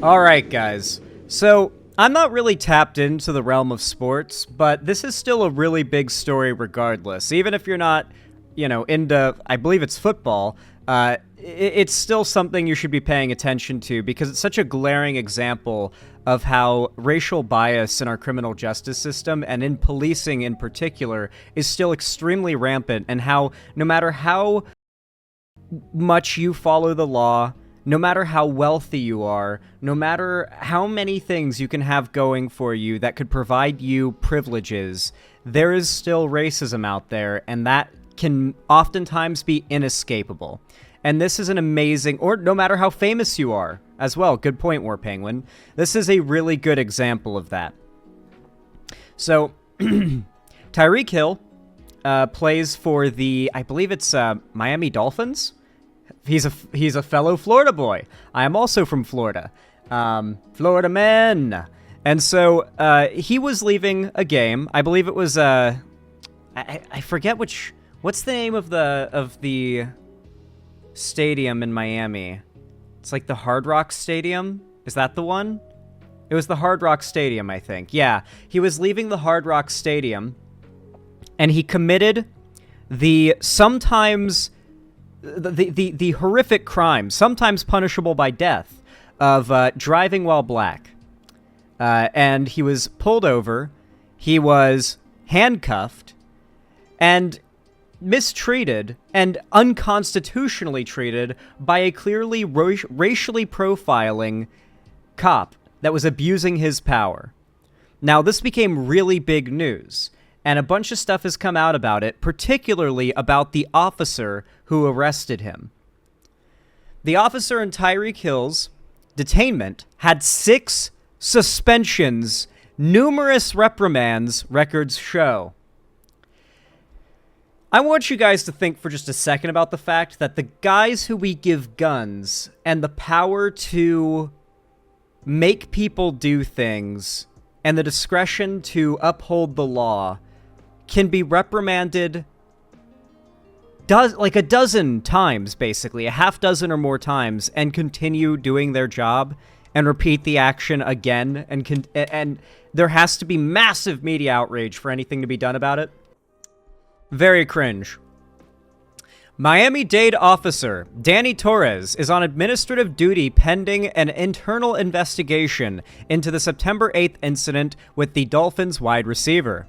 All right, guys. So, I'm not really tapped into the realm of sports, but this is still a really big story regardless. Even if you're not, into, I believe it's football, it's still something you should be paying attention to because it's such a glaring example of how racial bias in our criminal justice system and in policing in particular is still extremely rampant, and how no matter how much you follow the law, no matter how wealthy you are, no matter how many things you can have going for you that could provide you privileges, there is still racism out there, and that can oftentimes be inescapable. And this is an amazing, or no matter how famous you are as well, good point, War Penguin, this is a really good example of that. So, Tyreek Hill plays for the, I believe it's Miami Dolphins? He's a fellow Florida boy. I am also from Florida. Florida man. And so he was leaving a game. I believe it was I forget what's the name of the stadium in Miami? It's like the Hard Rock Stadium. Is that the one? It was the Hard Rock Stadium, I think. Yeah, he was leaving the Hard Rock Stadium and he committed the sometimes the horrific crime, sometimes punishable by death, of driving while black. And he was pulled over, he was handcuffed, and mistreated and unconstitutionally treated by a clearly racially profiling cop that was abusing his power. Now, this became really big news, and a bunch of stuff has come out about it, particularly about the officer who arrested him. The officer in Tyreek Hill's detainment had 6 suspensions, numerous reprimands, records show. I want you guys to think for just a second about the fact that the guys who we give guns and the power to make people do things and the discretion to uphold the law can be reprimanded like a dozen times, basically, a half dozen or more times, and continue doing their job and repeat the action again, and there has to be massive media outrage for anything to be done about it. Very cringe. Miami-Dade officer Danny Torres is on administrative duty pending an internal investigation into the September 8th incident with the Dolphins wide receiver.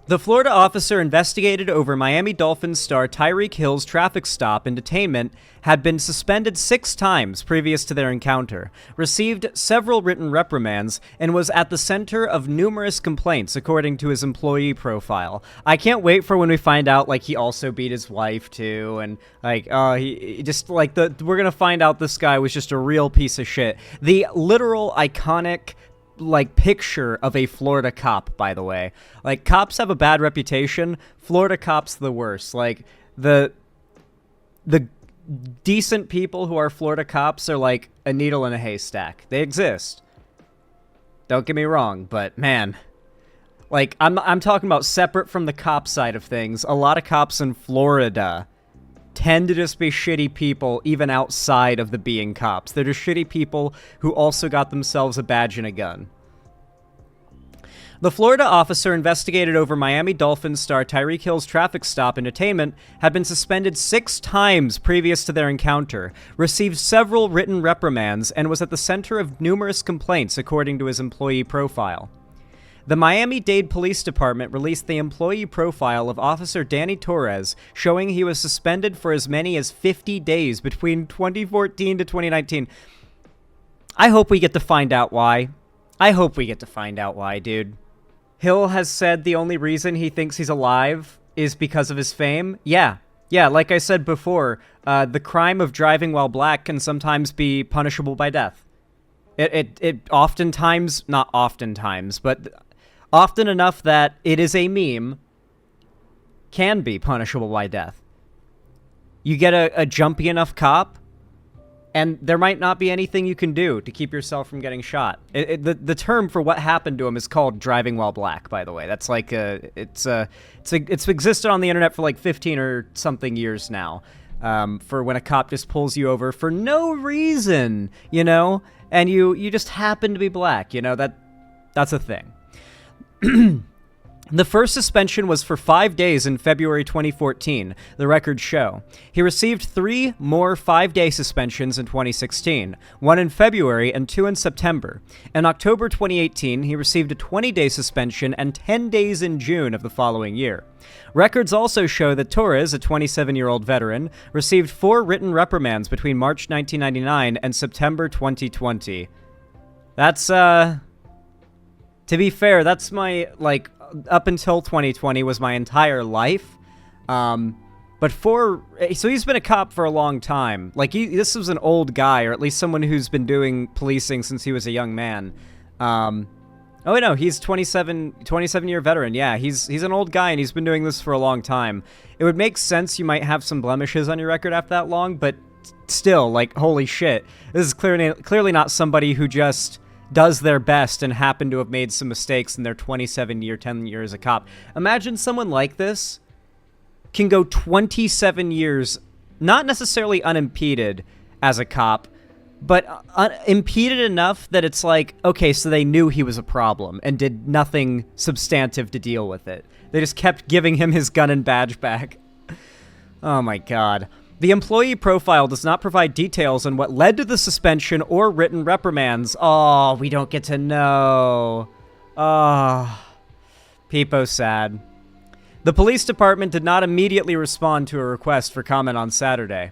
The Florida officer investigated over Miami Dolphins star Tyreek Hill's traffic stop and detainment had been suspended 6 times previous to their encounter, received several written reprimands, and was at the center of numerous complaints, according to his employee profile. I can't wait for when we find out, like, he also beat his wife, too, and, like, he just, like, we're gonna find out this guy was just a real piece of shit. The literal iconic picture of a Florida cop, by the way. Like, cops have a bad reputation. Florida cops the worst. Like, the decent people who are Florida cops are like a needle in a haystack. They exist. Don't get me wrong, but man, like, I'm talking about separate from the cop side of things. A lot of cops in Florida tend to just be shitty people even outside of the being cops. They're just shitty people who also got themselves a badge and a gun. The Florida officer investigated over Miami Dolphins star Tyreek Hill's traffic stop and detainment had been suspended 6 times previous to their encounter, received several written reprimands, and was at the center of numerous complaints, according to his employee profile. The Miami-Dade Police Department released the employee profile of Officer Danny Torres, showing he was suspended for as many as 50 days between 2014 to 2019. I hope we get to find out why. Dude. Hill has said the only reason he thinks he's alive is because of his fame. Yeah, like I said before, the crime of driving while black can sometimes be punishable by death. It oftentimes, not oftentimes, but often enough that it is a meme, can be punishable by death. You get a jumpy enough cop, and there might not be anything you can do to keep yourself from getting shot. The term for what happened to him is called driving while black, by the way. That's like it's existed on the internet for like 15 or something years now. for when a cop just pulls you over for no reason, you know, and you just happen to be black, you know, that's a thing. The first suspension was for 5 days in February 2014, the records show. He received 3 more 5-day suspensions in 2016, 1 in February and 2 in September. In October 2018, he received a 20-day suspension and 10 days in June of the following year. Records also show that Torres, a 27-year-old veteran, received 4 written reprimands between March 1999 and September 2020. That's, to be fair, that's my, like, up until 2020 was my entire life. But so he's been a cop for a long time. Like, this was an old guy, or at least someone who's been doing policing since he was a young man. Oh, no, he's 27-year veteran. Yeah, he's an old guy, and he's been doing this for a long time. It would make sense you might have some blemishes on your record after that long, but still, like, holy shit. This is clearly not somebody who just does their best and happen to have made some mistakes in their 10 years as a cop. Imagine someone like this can go 27 years, not necessarily unimpeded as a cop, but impeded enough that it's like, okay, so they knew he was a problem and did nothing substantive to deal with it. They just kept giving him his gun and badge back. Oh my god. The employee profile does not provide details on what led to the suspension or written reprimands. Oh, we don't get to know. Oh, Peepo's sad. The police department did not immediately respond to a request for comment on Saturday.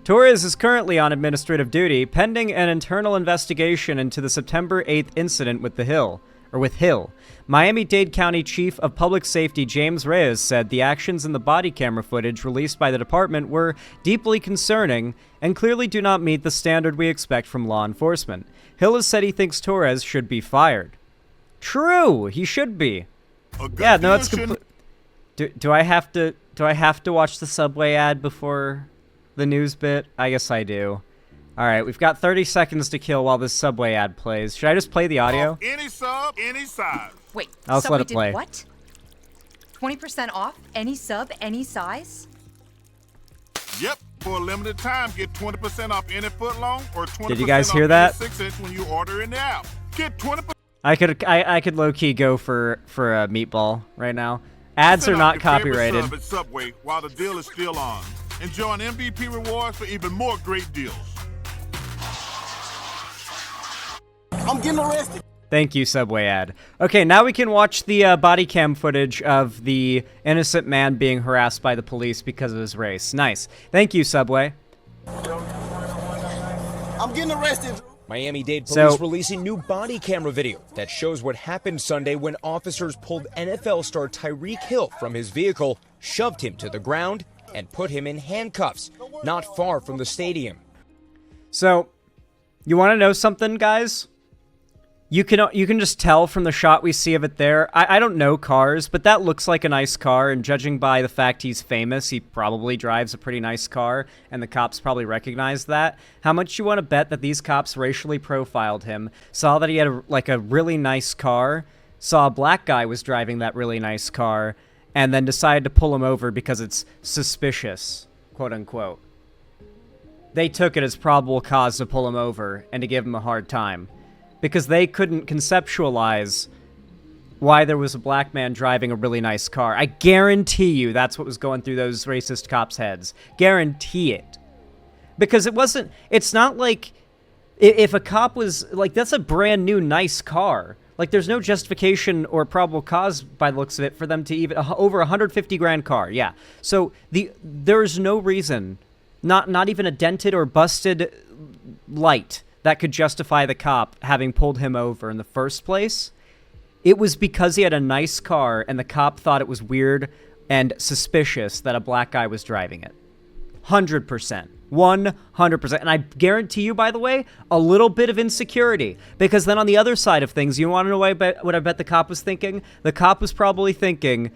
Torres is currently on administrative duty, pending an internal investigation into the September 8th incident with Hill. Miami-Dade County Chief of Public Safety James Reyes said the actions in the body camera footage released by the department were deeply concerning and clearly do not meet the standard we expect from law enforcement. Hill has said he thinks Torres should be fired. True, he should be. Yeah, no, that's complete. Do I have to watch the Subway ad before the news bit? I guess I do. All right, we've got 30 seconds to kill while this Subway ad plays. Should I just play the audio? Any sub, any size. Wait, I'll just let it play. What? 20% off any sub, any size? Yep, for a limited time, get 20% off any foot long or 20% Did you guys off hear that? 6-inch when you order in the app. Get 20%. I could low key go for a meatball right now. Ads are not copyrighted. Sub at Subway while the deal is still on. Enjoy an MVP rewards for even more great deals. I'm getting arrested. Thank you, Subway ad. Okay, now we can watch the body cam footage of the innocent man being harassed by the police because of his race. Nice. Thank you, Subway. I'm getting arrested. Miami-Dade police releasing new body camera video that shows what happened Sunday when officers pulled NFL star Tyreek Hill from his vehicle, shoved him to the ground, and put him in handcuffs, not far from the stadium. So, you want to know something, guys? You can just tell from the shot we see of it there. I don't know cars, but that looks like a nice car, and judging by the fact he's famous, he probably drives a pretty nice car, and the cops probably recognize that. How much you want to bet that these cops racially profiled him, saw that he had a really nice car, saw a black guy was driving that really nice car, and then decided to pull him over because it's suspicious, quote unquote. They took it as probable cause to pull him over and to give him a hard time, because they couldn't conceptualize why there was a black man driving a really nice car. I guarantee you that's what was going through those racist cops' heads. Guarantee it. Because it's not like if a cop was, like, that's a brand new nice car. Like, there's no justification or probable cause by the looks of it for them to even, over $150,000 car, yeah. So there's no reason, not even a dented or busted light, that could justify the cop having pulled him over in the first place. It was because he had a nice car and the cop thought it was weird and suspicious that a black guy was driving it. 100%. 100%. And I guarantee you, by the way, a little bit of insecurity. Because then on the other side of things, you want to know what I bet the cop was thinking? The cop was probably thinking,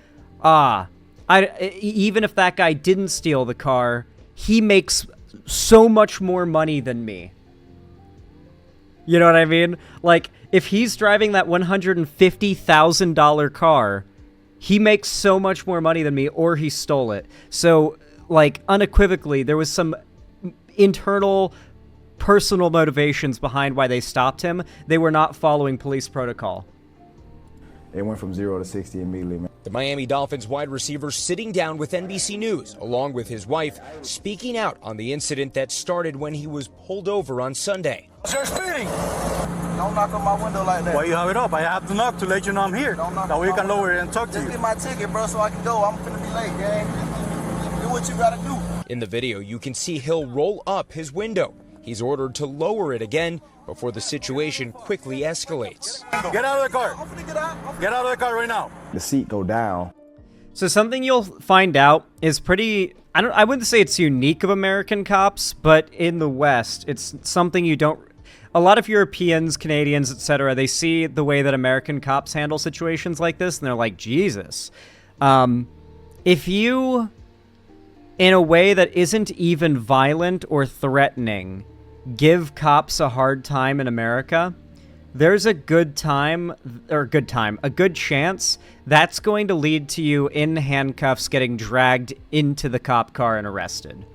even if that guy didn't steal the car, he makes so much more money than me. You know what I mean? Like, if he's driving that $150,000 car, he makes so much more money than me, or he stole it. So, like, unequivocally, there was some internal personal motivations behind why they stopped him. They were not following police protocol. It went from 0 to 60 immediately, man. The Miami Dolphins wide receiver sitting down with NBC News, along with his wife, speaking out on the incident that started when he was pulled over on Sunday. You're speeding. Don't knock on my window like that. Why you have it up? I have to knock to let you know I'm here. Don't knock That on way you my can lower it and talk to Just you. get my ticket, bro, so I can go. I'm finna be late, gang. Do what you gotta do. In the video, you can see Hill roll up his window. He's ordered to lower it again before the situation quickly escalates. Get out of the car. I'm finna get out. Get out of the car right now. The seat go down. So something you'll find out is pretty, I wouldn't say it's unique of American cops, but in the West, it's something you don't, a lot of Europeans, Canadians, etc., they see the way that American cops handle situations like this, and they're like, Jesus. If you, in a way that isn't even violent or threatening, give cops a hard time in America, there's a good chance that's going to lead to you in handcuffs getting dragged into the cop car and arrested.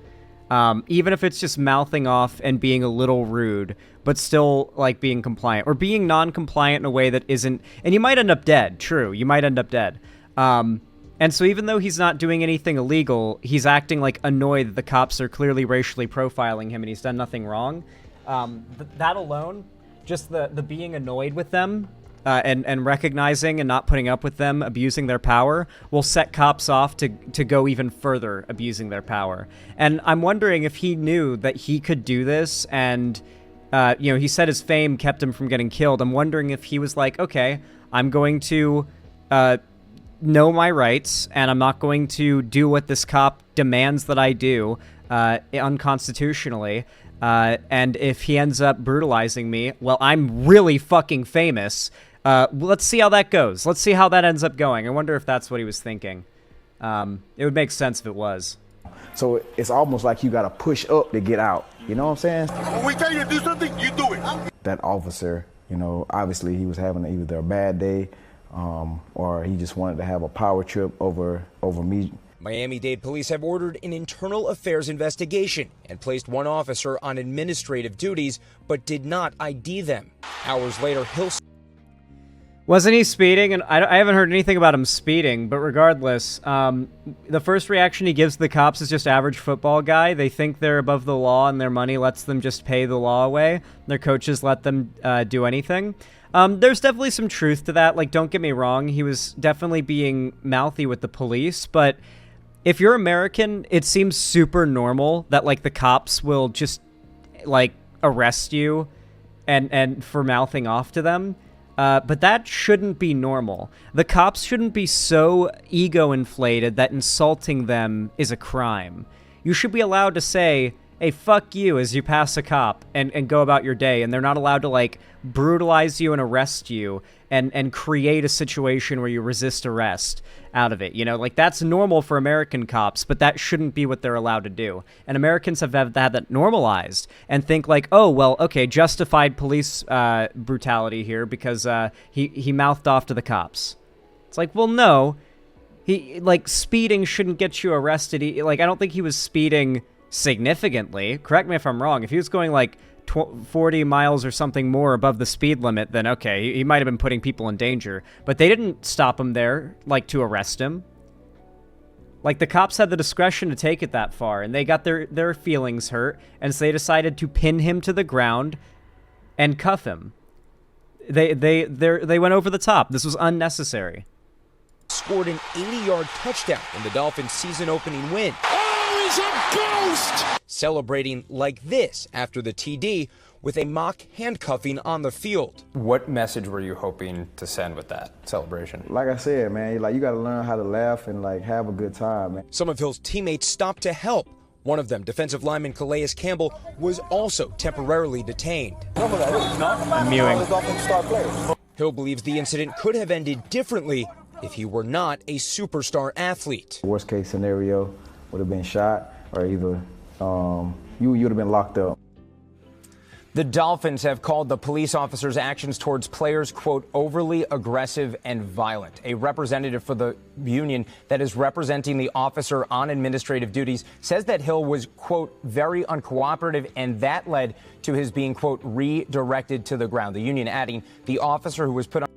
Even if it's just mouthing off and being a little rude, but still, like, being compliant, or being non-compliant in a way that isn't, and you might end up dead, true, you might end up dead. And so even though he's not doing anything illegal, he's acting, like, annoyed that the cops are clearly racially profiling him and he's done nothing wrong. That alone, just the being annoyed with them, and recognizing and not putting up with them abusing their power will set cops off to go even further abusing their power. And I'm wondering if he knew that he could do this, and he said his fame kept him from getting killed. I'm wondering if he was like, okay, I'm going to know my rights, and I'm not going to do what this cop demands that I do unconstitutionally. And if he ends up brutalizing me, well, I'm really fucking famous. Let's see how that goes. Let's see how that ends up going. I wonder if that's what he was thinking. It would make sense if it was. So it's almost like you got to push up to get out. You know what I'm saying? When we tell you to do something, you do it. That officer, obviously he was having either a bad day or he just wanted to have a power trip over me. Miami-Dade police have ordered an internal affairs investigation and placed one officer on administrative duties, but did not ID them. Hours later, Hill... Wasn't he speeding? And I haven't heard anything about him speeding, but regardless, the first reaction he gives the cops is just average football guy. They think they're above the law and their money lets them just pay the law away. Their coaches let them do anything. There's definitely some truth to that. Like, don't get me wrong, he was definitely being mouthy with the police, but if you're American, it seems super normal that, like, the cops will just, like, arrest you and for mouthing off to them. But that shouldn't be normal. The cops shouldn't be so ego-inflated that insulting them is a crime. You should be allowed to say, hey, fuck you, as you pass a cop and go about your day, and they're not allowed to, like, brutalize you and arrest you and create a situation where you resist arrest out of it. Like, that's normal for American cops, but that shouldn't be what they're allowed to do. And Americans have had that normalized and think like, oh, well, okay, justified police brutality here because he mouthed off to the cops. It's like, well, no, speeding shouldn't get you arrested. I don't think he was speeding significantly. Correct me if I'm wrong. If he was going like 40 miles or something more above the speed limit, then okay, he might have been putting people in danger. But they didn't stop him there, like, to arrest him. Like, the cops had the discretion to take it that far, and they got their feelings hurt, and so they decided to pin him to the ground and cuff him. They went over the top. This was unnecessary. Scored an 80-yard touchdown in the Dolphins' season-opening win. He's a ghost! Celebrating like this after the TD with a mock handcuffing on the field. What message were you hoping to send with that celebration? Like I said, man, you got to learn how to laugh and have a good time, man. Some of Hill's teammates stopped to help. One of them, defensive lineman Calais Campbell, was also temporarily detained. I'm mewing. Hill believes the incident could have ended differently if he were not a superstar athlete. Worst case scenario would have been shot, or either you would have been locked up. The Dolphins have called the police officer's actions towards players, quote, overly aggressive and violent. A representative for the union that is representing the officer on administrative duties says that Hill was, quote, very uncooperative, and that led to his being, quote, redirected to the ground. The union adding the officer who was put on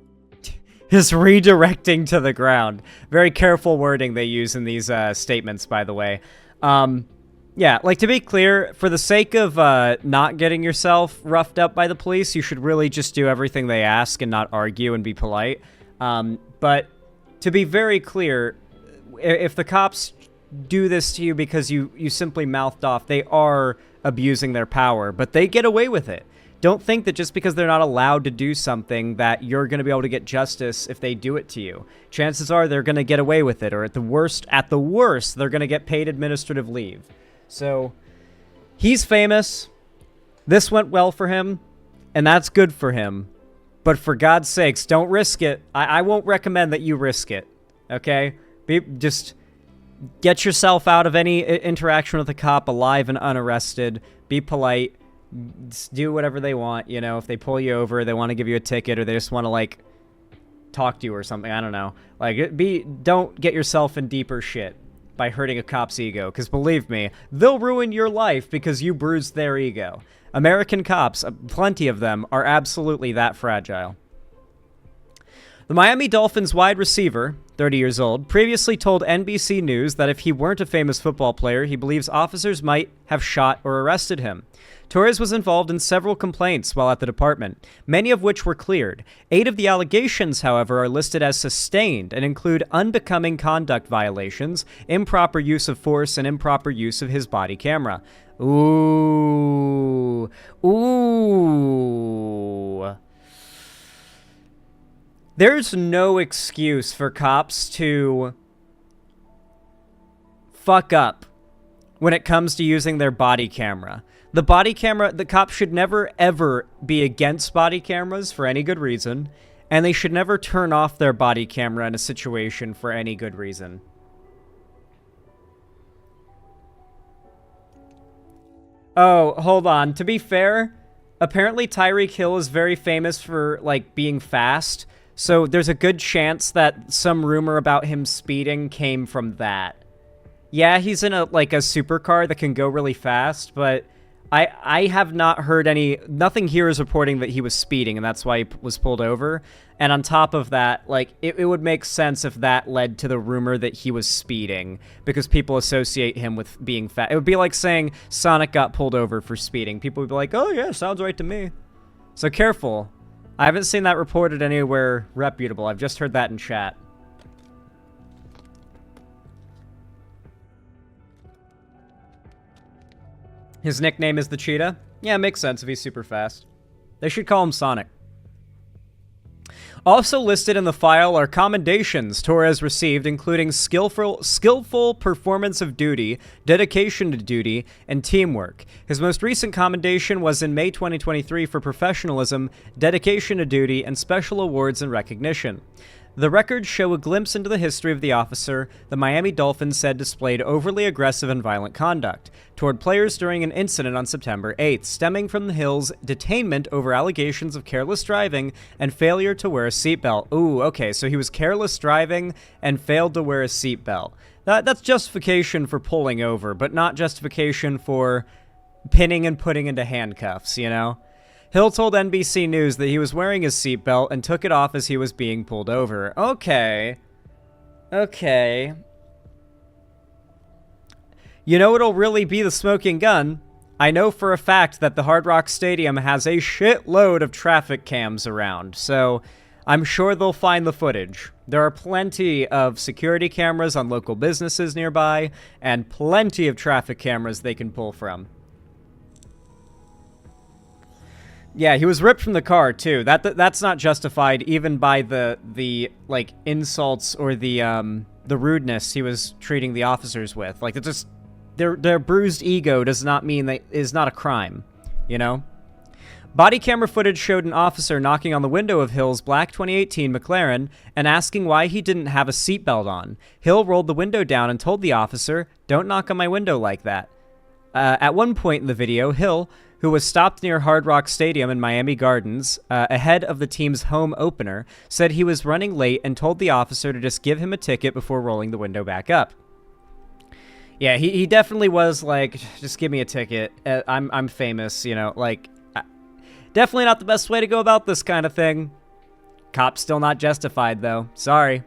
his redirecting to the ground. Very careful wording they use in these statements, by the way. Yeah, like, to be clear, for the sake of not getting yourself roughed up by the police, you should really just do everything they ask and not argue and be polite. But to be very clear, if the cops do this to you because you simply mouthed off, they are abusing their power, but they get away with it. Don't think that just because they're not allowed to do something that you're going to be able to get justice if they do it to you. Chances are they're going to get away with it, or at the worst, they're going to get paid administrative leave. So, he's famous. This went well for him, and that's good for him. But for God's sakes, don't risk it. I won't recommend that you risk it, okay? Just get yourself out of any interaction with a cop alive and unarrested. Be polite. Just do whatever they want, you know? If they pull you over, they want to give you a ticket, or they just want to, like, talk to you or something. I don't know. Like, don't get yourself in deeper shit by hurting a cop's ego, because believe me, they'll ruin your life because you bruised their ego. American cops, plenty of them, are absolutely that fragile. The Miami Dolphins wide receiver, 30 years old, previously told NBC News that if he weren't a famous football player, he believes officers might have shot or arrested him. Torres was involved in several complaints while at the department, many of which were cleared. 8 of the allegations, however, are listed as sustained and include unbecoming conduct violations, improper use of force, and improper use of his body camera. Ooh. There's no excuse for cops to fuck up when it comes to using their body camera. The cops should never, ever be against body cameras for any good reason, and they should never turn off their body camera in a situation for any good reason. Oh, hold on. To be fair, apparently Tyreek Hill is very famous for, like, being fast, so there's a good chance that some rumor about him speeding came from that. Yeah, he's in a supercar that can go really fast, but I have not heard nothing here is reporting that he was speeding, and that's why he was pulled over. And on top of that, like, it would make sense if that led to the rumor that he was speeding, because people associate him with being fast. It would be like saying Sonic got pulled over for speeding. People would be like, oh yeah, sounds right to me. So careful. I haven't seen that reported anywhere reputable. I've just heard that in chat. His nickname is the Cheetah? Yeah, it makes sense if he's super fast. They should call him Sonic. Also listed in the file are commendations Torres received, including skillful performance of duty, dedication to duty, and teamwork. His most recent commendation was in May 2023 for professionalism, dedication to duty, and special awards and recognition. The records show a glimpse into the history of the officer the Miami Dolphins said displayed overly aggressive and violent conduct toward players during an incident on September 8th, stemming from the Hill's detainment over allegations of careless driving and failure to wear a seatbelt. Ooh, okay, so he was careless driving and failed to wear a seatbelt. That's justification for pulling over, but not justification for pinning and putting into handcuffs, you know? Hill told NBC News that he was wearing his seatbelt and took it off as he was being pulled over. Okay. Okay. You know what'll really be the smoking gun? I know for a fact that the Hard Rock Stadium has a shitload of traffic cams around, so I'm sure they'll find the footage. There are plenty of security cameras on local businesses nearby, and plenty of traffic cameras they can pull from. Yeah, he was ripped from the car too. That's not justified even by the like insults or the rudeness he was treating the officers with. Like, it's just their bruised ego does not mean that is not a crime, you know? Body camera footage showed an officer knocking on the window of Hill's black 2018 McLaren and asking why he didn't have a seatbelt on. Hill rolled the window down and told the officer, "Don't knock on my window like that." At one point in the video, Hill, who was stopped near Hard Rock Stadium in Miami Gardens ahead of the team's home opener, said he was running late and told the officer to just give him a ticket before rolling the window back up. Yeah, he definitely was like, just give me a ticket. I'm famous, you know, like, definitely not the best way to go about this kind of thing. Cop's still not justified, though. Sorry.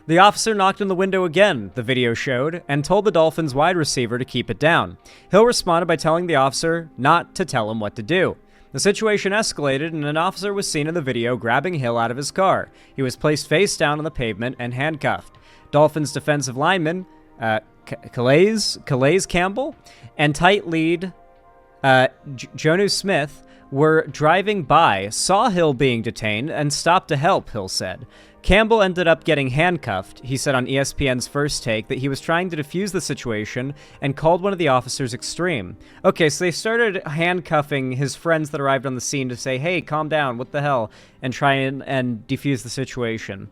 The officer knocked on the window again, the video showed, and told the Dolphins wide receiver to keep it down. Hill responded by telling the officer not to tell him what to do. The situation escalated, and an officer was seen in the video grabbing Hill out of his car. He was placed face down on the pavement and handcuffed. Dolphins defensive lineman Calais Campbell and tight lead Jonu Smith were driving by, saw Hill being detained, and stopped to help, Hill said. Campbell ended up getting handcuffed. He said on ESPN's First Take that he was trying to defuse the situation and called one of the officers extreme. Okay, so they started handcuffing his friends that arrived on the scene to say, hey, calm down, what the hell, and try and defuse the situation.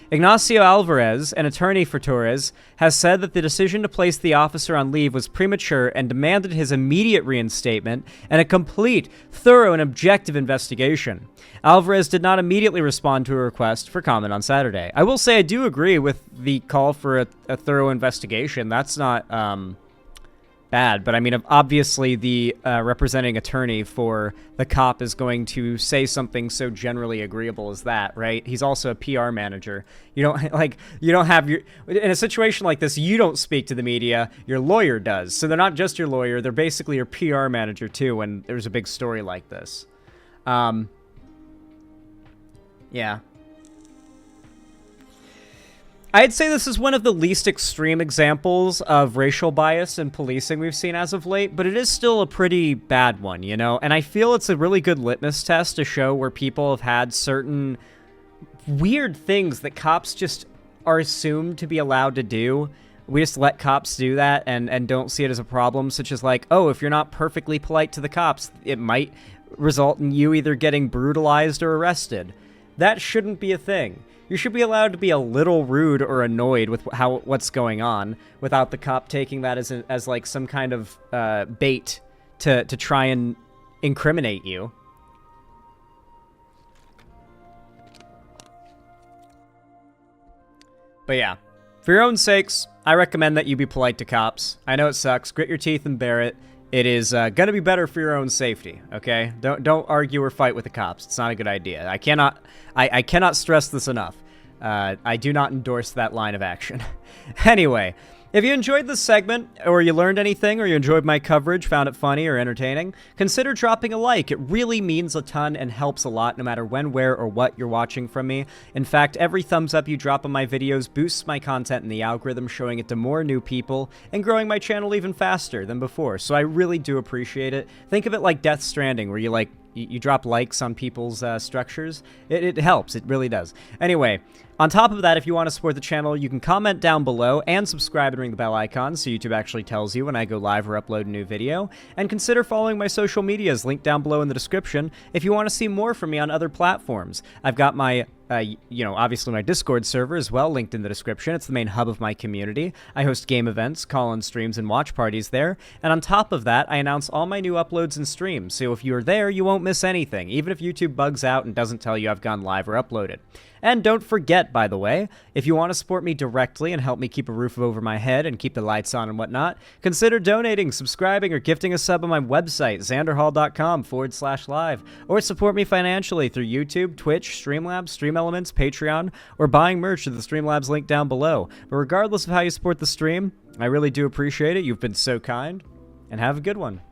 Ignacio Alvarez, an attorney for Torres, has said that the decision to place the officer on leave was premature and demanded his immediate reinstatement and a complete, thorough, and objective investigation. Alvarez did not immediately respond to a request for comment on Saturday. I will say I do agree with the call for a thorough investigation. That's not bad, but I mean, obviously the representing attorney for the cop is going to say something so generally agreeable as that, right? He's also a PR manager. You don't have in a situation like this, you don't speak to the media, your lawyer does. So they're not just your lawyer, they're basically your PR manager too when there's a big story like this. Yeah. I'd say this is one of the least extreme examples of racial bias in policing we've seen as of late, but it is still a pretty bad one, you know? And I feel it's a really good litmus test to show where people have had certain weird things that cops just are assumed to be allowed to do. We just let cops do that and don't see it as a problem, such as like, oh, if you're not perfectly polite to the cops, it might result in you either getting brutalized or arrested. That shouldn't be a thing. You should be allowed to be a little rude or annoyed with what's going on without the cop taking that as like some kind of bait to try and incriminate you. But yeah, for your own sakes, I recommend that you be polite to cops. I know it sucks. Grit your teeth and bear it. It is gonna be better for your own safety, okay? Don't argue or fight with the cops. It's not a good idea. I cannot stress this enough. I do not endorse that line of action. Anyway, if you enjoyed this segment, or you learned anything, or you enjoyed my coverage, found it funny or entertaining, consider dropping a like. It really means a ton and helps a lot no matter when, where, or what you're watching from me. In fact, every thumbs up you drop on my videos boosts my content in the algorithm, showing it to more new people, and growing my channel even faster than before, so I really do appreciate it. Think of it like Death Stranding, where you drop likes on people's structures. It helps. It really does. Anyway, on top of that, if you want to support the channel, you can comment down below and subscribe and ring the bell icon so YouTube actually tells you when I go live or upload a new video. And consider following my social medias linked down below in the description if you want to see more from me on other platforms. I've got my obviously my Discord server as well, linked in the description. It's the main hub of my community. I host game events, call-in streams, and watch parties there. And on top of that, I announce all my new uploads and streams. So if you're there, you won't miss anything, even if YouTube bugs out and doesn't tell you I've gone live or uploaded. And don't forget, by the way, if you want to support me directly and help me keep a roof over my head and keep the lights on and whatnot, consider donating, subscribing, or gifting a sub on my website, xanderhall.com/live, or support me financially through YouTube, Twitch, Streamlabs, Stream Elements, Patreon, or buying merch at the Streamlabs link down below. But regardless of how you support the stream, I really do appreciate it. You've been so kind, and have a good one.